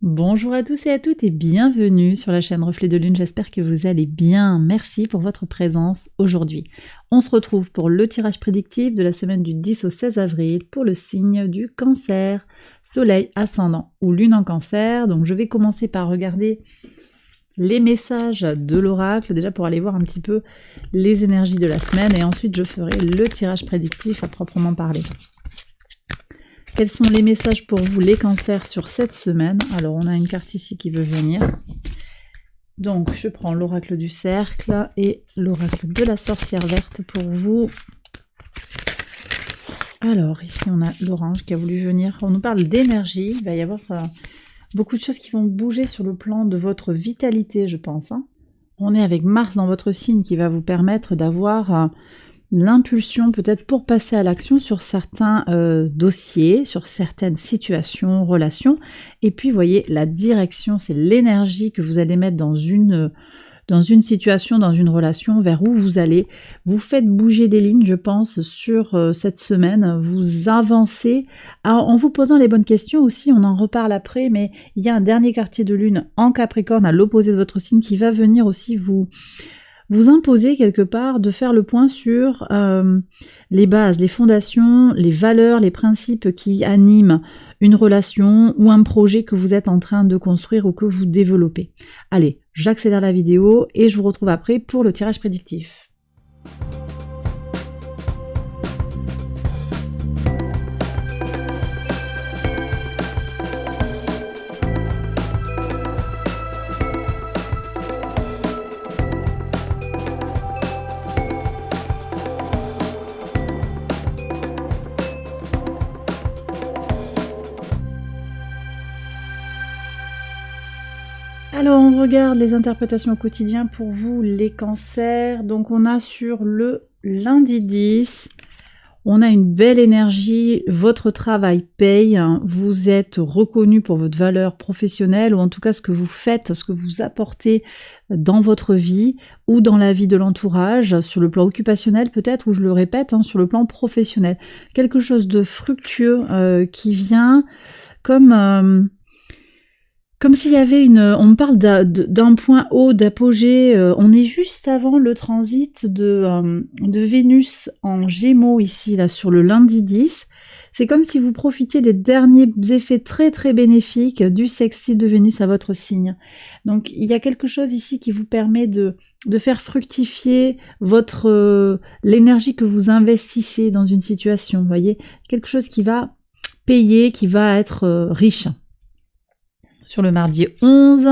Bonjour à tous et à toutes et bienvenue sur la chaîne Reflet de Lune, j'espère que vous allez bien. Merci pour votre présence aujourd'hui. On se retrouve pour le tirage prédictif de la semaine du 10 au 16 avril pour le signe du Cancer, Soleil ascendant ou Lune en Cancer. Donc je vais commencer par regarder les messages de l'oracle, déjà pour aller voir un petit peu les énergies de la semaine et ensuite je ferai le tirage prédictif à proprement parler. Quels sont les messages pour vous, les cancers, sur cette semaine? Alors, on a une carte ici qui veut venir. Donc, je prends l'oracle du cercle et l'oracle de la sorcière verte pour vous. Alors, ici, on a l'orange qui a voulu venir. On nous parle d'énergie. Il va y avoir beaucoup de choses qui vont bouger sur le plan de votre vitalité, je pense. On est avec Mars dans votre signe qui va vous permettre d'avoir l'impulsion peut-être pour passer à l'action sur certains dossiers, sur certaines situations, relations. Et puis, vous voyez, la direction, c'est l'énergie que vous allez mettre dans une situation, dans une relation, vers où vous allez. Vous faites bouger des lignes, je pense, sur cette semaine. Vous avancez en vous posant les bonnes questions aussi. On en reparle après, mais il y a un dernier quartier de lune en Capricorne à l'opposé de votre signe qui va venir aussi vous imposer quelque part de faire le point sur les bases, les fondations, les valeurs, les principes qui animent une relation ou un projet que vous êtes en train de construire ou que vous développez. Allez, j'accélère la vidéo et je vous retrouve après pour le tirage prédictif. Alors, on regarde les interprétations au quotidien pour vous, les cancers. Donc, on a sur le lundi 10, on a une belle énergie, votre travail paye, vous êtes reconnu pour votre valeur professionnelle, ou en tout cas ce que vous faites, ce que vous apportez dans votre vie, ou dans la vie de l'entourage, sur le plan occupationnel peut-être, ou je le répète, sur le plan professionnel. Quelque chose de fructueux qui vient comme s'il y avait on me parle d'un point haut, d'apogée, on est juste avant le transit de Vénus en Gémeaux ici, là, sur le lundi 10. C'est comme si vous profitiez des derniers effets très très bénéfiques du sextile de Vénus à votre signe. Donc il y a quelque chose ici qui vous permet de faire fructifier l'énergie que vous investissez dans une situation, vous voyez, quelque chose qui va payer, qui va être riche. Sur le mardi 11,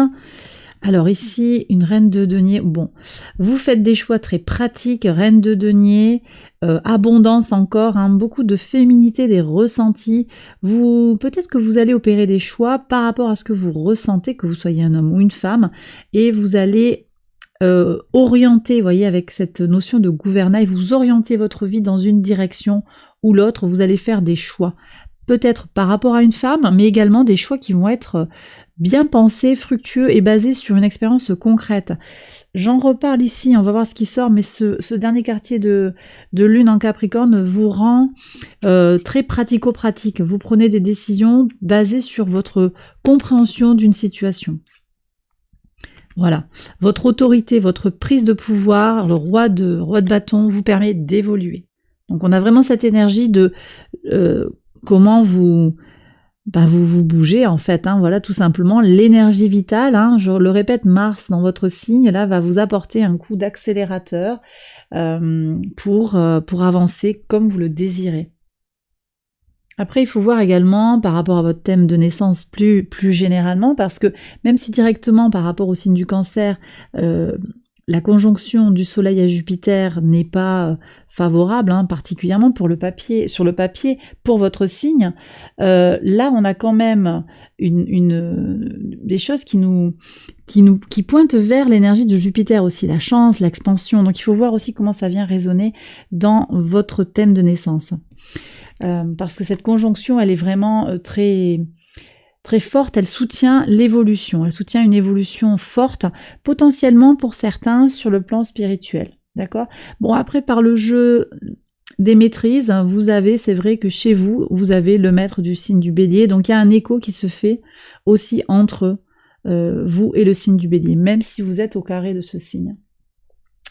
alors ici, une reine de denier, bon, vous faites des choix très pratiques, reine de denier, abondance encore, beaucoup de féminité, des ressentis, peut-être que vous allez opérer des choix par rapport à ce que vous ressentez, que vous soyez un homme ou une femme, et vous allez orienter, vous voyez, avec cette notion de gouvernail, vous orientez votre vie dans une direction ou l'autre, vous allez faire des choix, peut-être par rapport à une femme, mais également des choix qui vont être bien pensés, fructueux et basés sur une expérience concrète. J'en reparle ici, on va voir ce qui sort, mais ce dernier quartier de lune en Capricorne vous rend très pratico-pratique. Vous prenez des décisions basées sur votre compréhension d'une situation. Voilà, votre autorité, votre prise de pouvoir, le roi de bâton vous permet d'évoluer. Donc on a vraiment cette énergie de comment vous bougez en fait, voilà, tout simplement l'énergie vitale, je le répète, Mars dans votre signe là va vous apporter un coup d'accélérateur pour avancer comme vous le désirez. Après, il faut voir également par rapport à votre thème de naissance plus généralement, parce que même si directement par rapport au signe du Cancer, la conjonction du Soleil à Jupiter n'est pas favorable, particulièrement sur le papier, pour votre signe. Là, on a quand même des choses qui pointent vers l'énergie de Jupiter aussi, la chance, l'expansion. Donc, il faut voir aussi comment ça vient résonner dans votre thème de naissance. Parce que cette conjonction, elle est vraiment très très forte, elle soutient l'évolution, elle soutient une évolution forte, potentiellement pour certains sur le plan spirituel, d'accord? Bon, après, par le jeu des maîtrises, vous avez, c'est vrai que chez vous, vous avez le maître du signe du Bélier, donc il y a un écho qui se fait aussi entre vous et le signe du Bélier, même si vous êtes au carré de ce signe.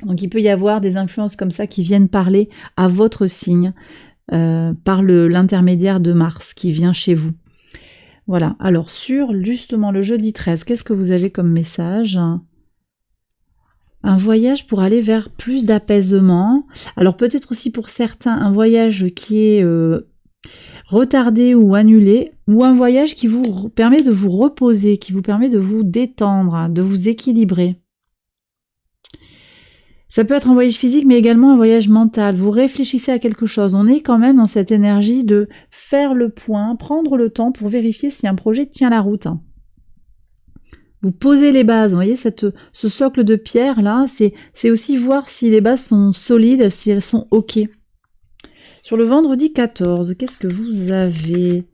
Donc il peut y avoir des influences comme ça qui viennent parler à votre signe par l'intermédiaire de Mars qui vient chez vous. Voilà, alors sur justement le jeudi 13, qu'est-ce que vous avez comme message ? Un voyage pour aller vers plus d'apaisement. Alors peut-être aussi pour certains un voyage qui est retardé ou annulé, ou un voyage qui vous permet de vous reposer, qui vous permet de vous détendre, de vous équilibrer. Ça peut être un voyage physique, mais également un voyage mental. Vous réfléchissez à quelque chose. On est quand même dans cette énergie de faire le point, prendre le temps pour vérifier si un projet tient la route. Vous posez les bases, vous voyez, ce socle de pierre là, c'est aussi voir si les bases sont solides, si elles sont ok. Sur le vendredi 14, qu'est-ce que vous avez ?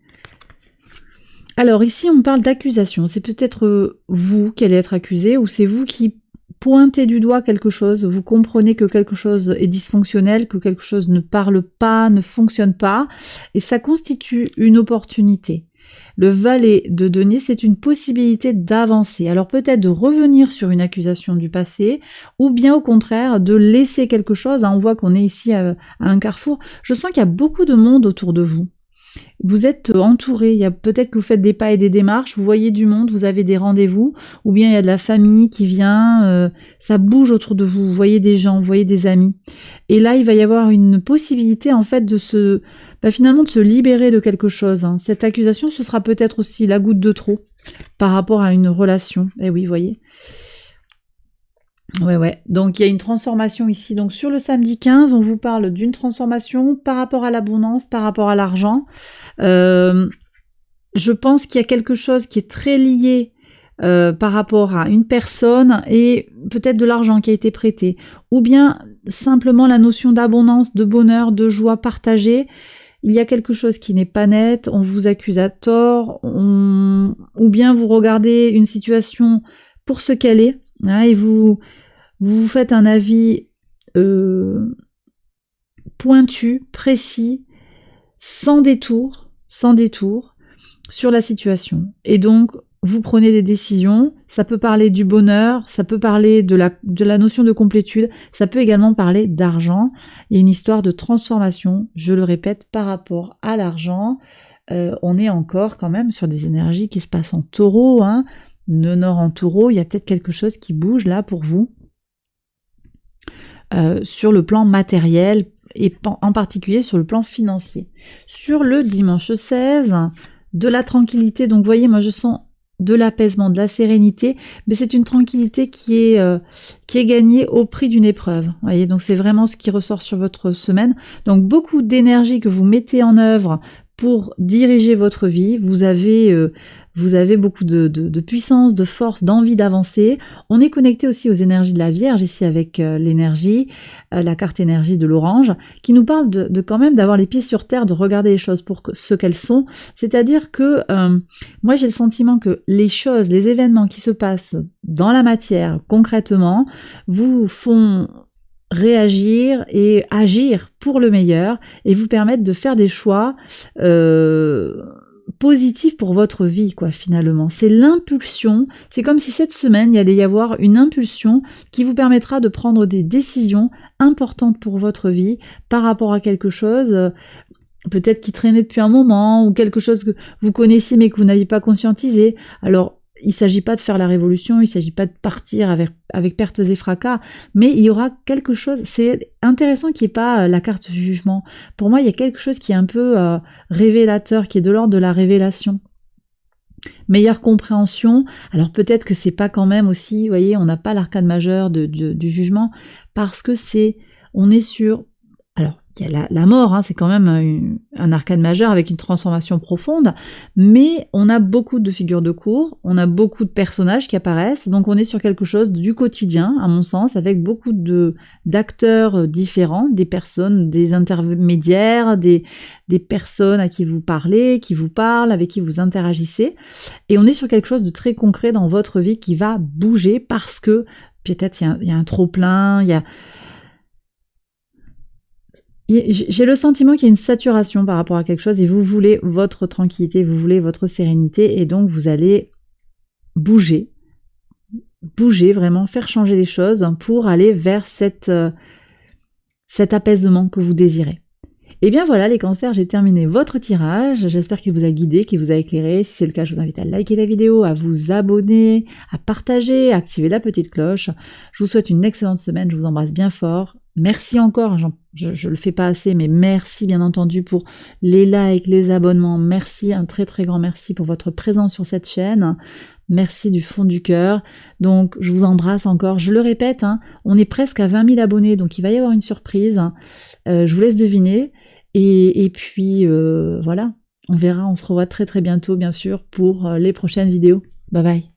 Alors ici on parle d'accusation, c'est peut-être vous qui allez être accusé, ou c'est vous qui pointez du doigt quelque chose, vous comprenez que quelque chose est dysfonctionnel, que quelque chose ne parle pas, ne fonctionne pas, et ça constitue une opportunité. Le valet de denier, c'est une possibilité d'avancer. Alors peut-être de revenir sur une accusation du passé, ou bien au contraire de laisser quelque chose. On voit qu'on est ici à un carrefour. Je sens qu'il y a beaucoup de monde autour de vous. Vous êtes entouré, il y a peut-être que vous faites des pas et des démarches, vous voyez du monde, vous avez des rendez-vous, ou bien il y a de la famille qui vient, ça bouge autour de vous, vous voyez des gens, vous voyez des amis. Et là, il va y avoir une possibilité en fait de finalement de se libérer de quelque chose. Hein. Cette accusation, ce sera peut-être aussi la goutte de trop par rapport à une relation. Eh oui, vous voyez. Ouais. Donc il y a une transformation ici. Donc sur le samedi 15, on vous parle d'une transformation par rapport à l'abondance, par rapport à l'argent. Je pense qu'il y a quelque chose qui est très lié par rapport à une personne et peut-être de l'argent qui a été prêté. Ou bien simplement la notion d'abondance, de bonheur, de joie partagée. Il y a quelque chose qui n'est pas net, on vous accuse à tort, ou bien vous regardez une situation pour ce qu'elle est, hein, et vous faites un avis pointu, précis, sans détour, sur la situation. Et donc, vous prenez des décisions, ça peut parler du bonheur, ça peut parler de la notion de complétude, ça peut également parler d'argent. Il y a une histoire de transformation, je le répète, par rapport à l'argent. On est encore quand même sur des énergies qui se passent en taureau, hein. Nord en taureau, il y a peut-être quelque chose qui bouge là pour vous. Sur le plan matériel et en particulier sur le plan financier. Sur le dimanche 16, de la tranquillité, donc vous voyez, moi je sens de l'apaisement, de la sérénité, mais c'est une tranquillité qui est gagnée au prix d'une épreuve. Vous voyez, donc c'est vraiment ce qui ressort sur votre semaine. Donc beaucoup d'énergie que vous mettez en œuvre pour diriger votre vie. Vous avez beaucoup de puissance, de force, d'envie d'avancer. On est connecté aussi aux énergies de la Vierge, ici avec l'énergie, la carte énergie de l'orange, qui nous parle de quand même d'avoir les pieds sur terre, de regarder les choses pour ce qu'elles sont. C'est-à-dire que moi j'ai le sentiment que les choses, les événements qui se passent dans la matière, concrètement, vous font réagir et agir pour le meilleur et vous permettre de faire des choix positif pour votre vie, quoi, finalement. C'est l'impulsion. C'est comme si cette semaine, il allait y avoir une impulsion qui vous permettra de prendre des décisions importantes pour votre vie par rapport à quelque chose, peut-être qui traînait depuis un moment, ou quelque chose que vous connaissiez mais que vous n'aviez pas conscientisé. Alors, il ne s'agit pas de faire la révolution, il ne s'agit pas de partir avec pertes et fracas, mais il y aura quelque chose, c'est intéressant qu'il n'y ait pas la carte du jugement. Pour moi, il y a quelque chose qui est un peu révélateur, qui est de l'ordre de la révélation. Meilleure compréhension, alors peut-être que c'est pas quand même aussi, vous voyez, on n'a pas l'arcane majeur du jugement, parce que on est sur... Alors, il y a la mort, hein, c'est quand même un arcane majeur avec une transformation profonde, mais on a beaucoup de figures de cour, on a beaucoup de personnages qui apparaissent, donc on est sur quelque chose du quotidien, à mon sens, avec beaucoup d'acteurs différents, des personnes, des intermédiaires, des personnes à qui vous parlez, qui vous parlent, avec qui vous interagissez, et on est sur quelque chose de très concret dans votre vie qui va bouger parce que peut-être il y a un trop-plein, j'ai le sentiment qu'il y a une saturation par rapport à quelque chose et vous voulez votre tranquillité, vous voulez votre sérénité et donc vous allez bouger, vraiment, faire changer les choses pour aller vers cet apaisement que vous désirez. Et bien voilà les cancers, j'ai terminé votre tirage, j'espère qu'il vous a guidé, qu'il vous a éclairé. Si c'est le cas, je vous invite à liker la vidéo, à vous abonner, à partager, à activer la petite cloche. Je vous souhaite une excellente semaine, je vous embrasse bien fort. Merci encore, je le fais pas assez, mais merci bien entendu pour les likes, les abonnements. Merci, un très très grand merci pour votre présence sur cette chaîne. Merci du fond du cœur. Donc je vous embrasse encore, je le répète, on est presque à 20 000 abonnés, donc il va y avoir une surprise. Je vous laisse deviner. Et puis voilà, on verra, on se revoit très très bientôt bien sûr pour les prochaines vidéos. Bye bye.